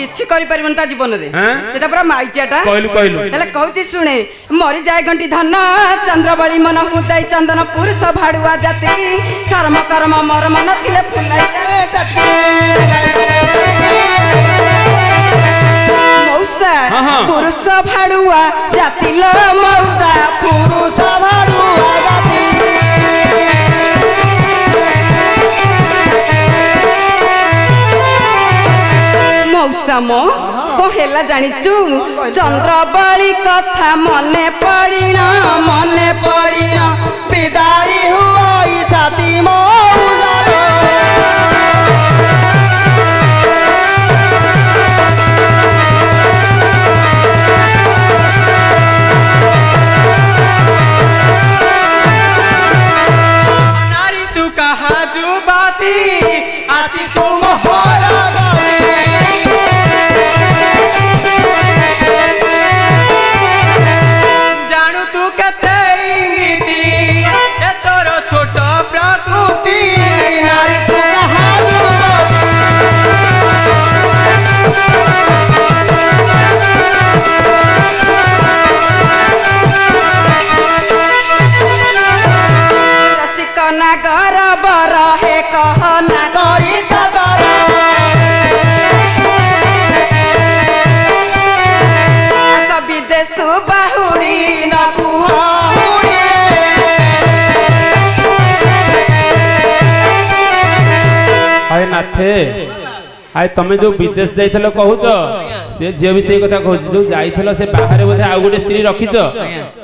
किछि करि परिबन ता जीवन रे सेटा पूरा माइचाटा कहलु तले कहूची सुने मरि जाय घंटी धन चंद्रबली मन हुदाई चंदन पुरुष भाडुआ जाति शर्म कर्म मर्म नथिले फुलाई जाति मौसा पुरुष भाडुआ जाति लो मौसा पुरुष भाडुआ जाति मौसा मो कहेला जानिचु चंद्रबली कथा मने पड़िना बिदारी हुई छाती मौसा नारी तू कहा जुबाती आती तुम होरा नागर बर हे कह नागरी कदर सब विदेश बाहुड़ी न कुहुड़ी आए नाथे आए तमे जो विदेश जाइथलो कहूच से झियो भी सही कथा कहूच जो जाइथलो से बाहर बोधे आ गुटे स्त्री रखिच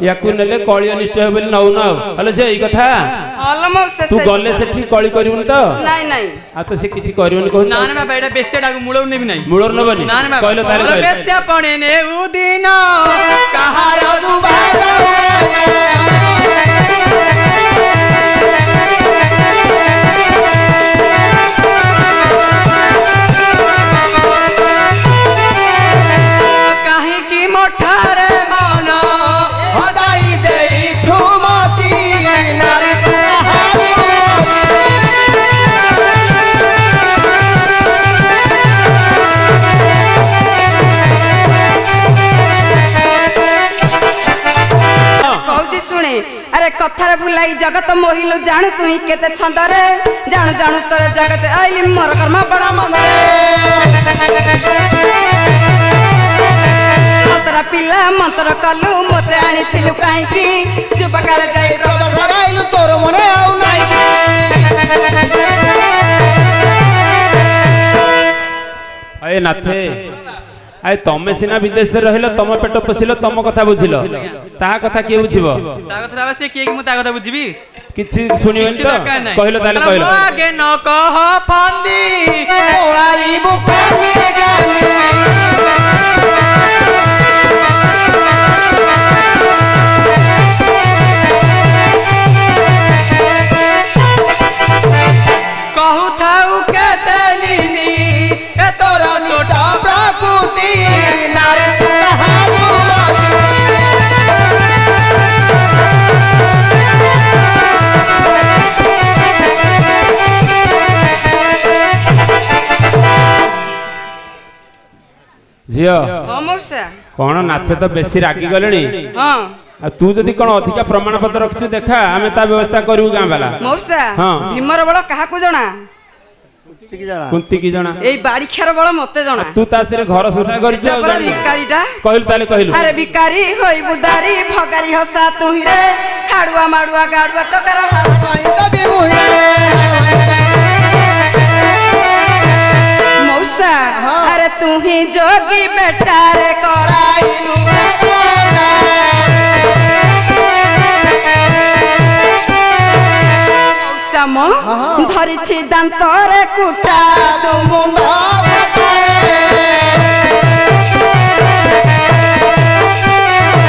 याकू नेले कळिय निष्ठ हे बोली नौ न हले जे ई कथा तू गले सेठी कळि करिवुन त नाही आ तो से किछि करिवुन कहू ना ना बेटा बेस्टेडा को मुळो नेबी नाही मुळो नबनी कहलो ताले बेस्ते पणे ने उदिन कहा अरे कथार भुलाई जगत मोहिलु जानु तु ही केते छंदरे जानु जानु तोरे जगत आइली मोर कर्म बड़ा मंगरे मंत्र पिला मंत्र कलु मते आनी थिलु काई की जुबकाल जाई रोग धराइलु तोर मने आउ नाई अए नाथे आए तमे सिना विदेश रे रहिलो तम पेट पसिलो तम कथा बुझिलो ता कथा के बुझिबो ता कथा बस के मु ता कथा बुझिबी किछि सुनियोन तो कहलो ताले कहलो आगे न कह फंदी ओलाई बुकानी गानी कहू थाउ के तलिनी ए तोरा निटा प्रकृति नारे कहालू झियो मौसा कोन नाथे तो बेसी रागी गलेनी हां आ तू जदी कोन अधिका प्रमाण पत्र रखछु देखा हमें ता व्यवस्था करू गां वाला मौसा हां भीमर बळ काहा को जणा कुंती की जणा एई बाड़ी खेर बळ मते जणा तू ता से घर सुसा करिछ भिकारीटा कहलु ताले कहलु अरे भिकारी होई बुदारी भगारी हसा तू ही रे खाडुआ माडुआ गाडुआ तो कर मौसा अरे तू ही जोगी बेटा रे कराइलु मौसा मो धरिछि दांत रे कुटा तू मुंडा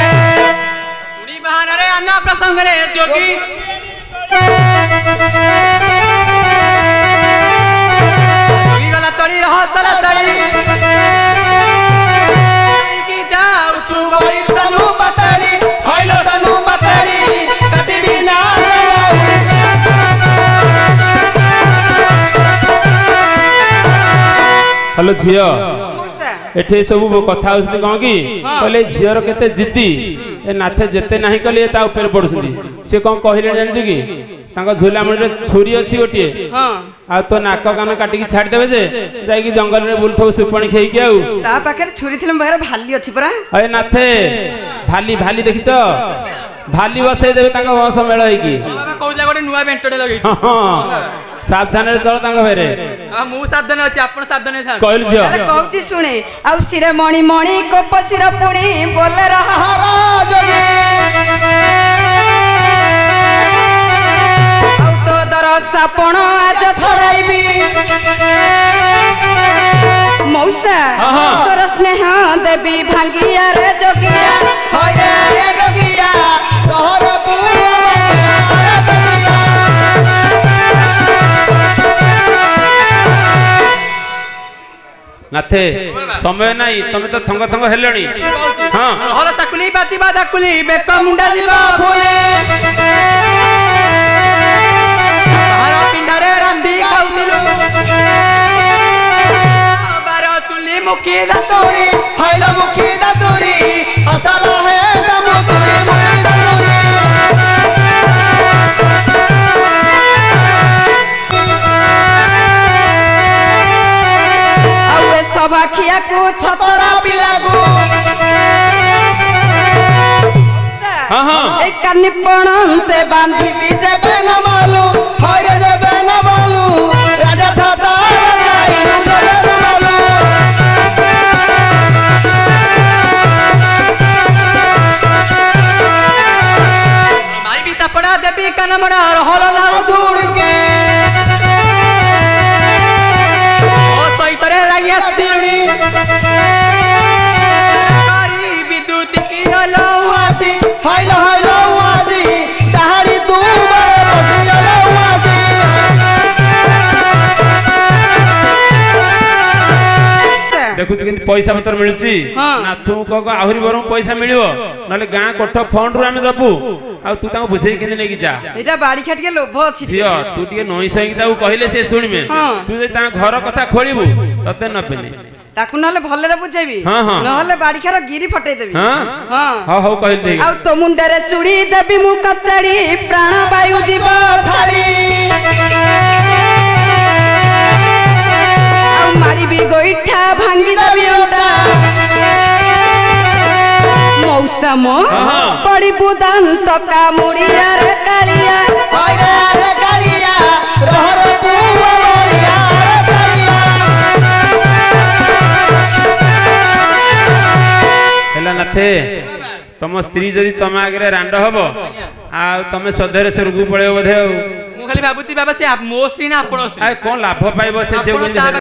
सुनी बहाना रे अन्ना प्रसंग रे जोगी गला चली रह तला चली की जाऊ छु बड़ी तनु बतली होइलो तनु बतली कटी बिना हेलो झियो एठे सब कथा होसती कौन की कहले झियर केते जिद्दी ए नाथे जेते नाही कहले ता ऊपर पडुसती से कौन कहले जानछु की तांका झोला मुंडे छुरी अछि गोटिए आ तो नाक कान काटी की छाड़ देबे जे जाई की जंगल रे बुलथौ सुपणी खेई के आउ ता पाखर छुरी थिले बहर भाली अछि परा अरे नाथे भाली भाली देखिछ भाली बसई देबे तांका वंश मेळ होई की बाबा कहला गोटे नुवा बेंटडे लगई सावधान रे चल तांका फेरे मु सावधान अछि आपण सावधान था कहल जो अरे कहउची सुने आउ सिरे मणि मणि कोप सिर पुणी बोले रहा जोगी आउ तो दरसापण आज छड़ाइबी मौसा तोर स्नेह देवी भांगिया रे जोगिया होय रे जोगिया तोहर नाथे समय नाही तमे तो थंग थंग हेलणी हां हल ताकुली बाचिबा ताकुली बेक मुंडा जिबा फुले हारा पिंडारे रांधी खाउतिलु बारा चुली मुकी दतुरी हैल मुखी दतुरी असल है समुद्री मुखी दतुरी सबाखिया को छतरा भी लागू हां हां एक कन्नी पणते बांधी भी जेबे न मालू होय रे जेबे न मालू राजा थाता राई जेबे न मालू माई भी चपड़ा देबी कनमड़ा रहल ना दूर के तरे लगी अस्तिनी कारी विद्युत की लौआसी हैल हैल लौआसी दहाड़ी तू बड़े बसी लौआसी देखुछ कि पैसा पत्र मिलुची नाथु को आहुरी बरम पैसा मिलियो नले गां कोठ फंड रु हम दबु आ तू ताको बुझे कि नै कि जा एटा बाड़ी खाटिके लोभ अछि जियो तू टिके नई सही ताऊ कहिले से सुनिमे तू जे ता घर कथा खोलिबु तते न पेने ताकु नले भले रे बुझेबी नहले बाड़ी खार गिरी फटै देबी हां हो कहिल दे आ तो मुंडरे चूड़ी देबी मु कचड़ी प्राण वायु जीव छाड़ी आ मारी भी गोइठा भांगी देबी ओटा मौसम पड़ी बुदांत का मुड़िया रे कालिया होय रे कालिया रहर पुआ बलिया रे कालिया हेला नाथे तम स्त्री जदी तम आगे रांड हबो आ तमे सधरे से रुगु पळेबो बोधे मु खाली भाबुची बाबा से मो स्त्री ना आपण स्त्री आ कोन लाभ पाइबो से जे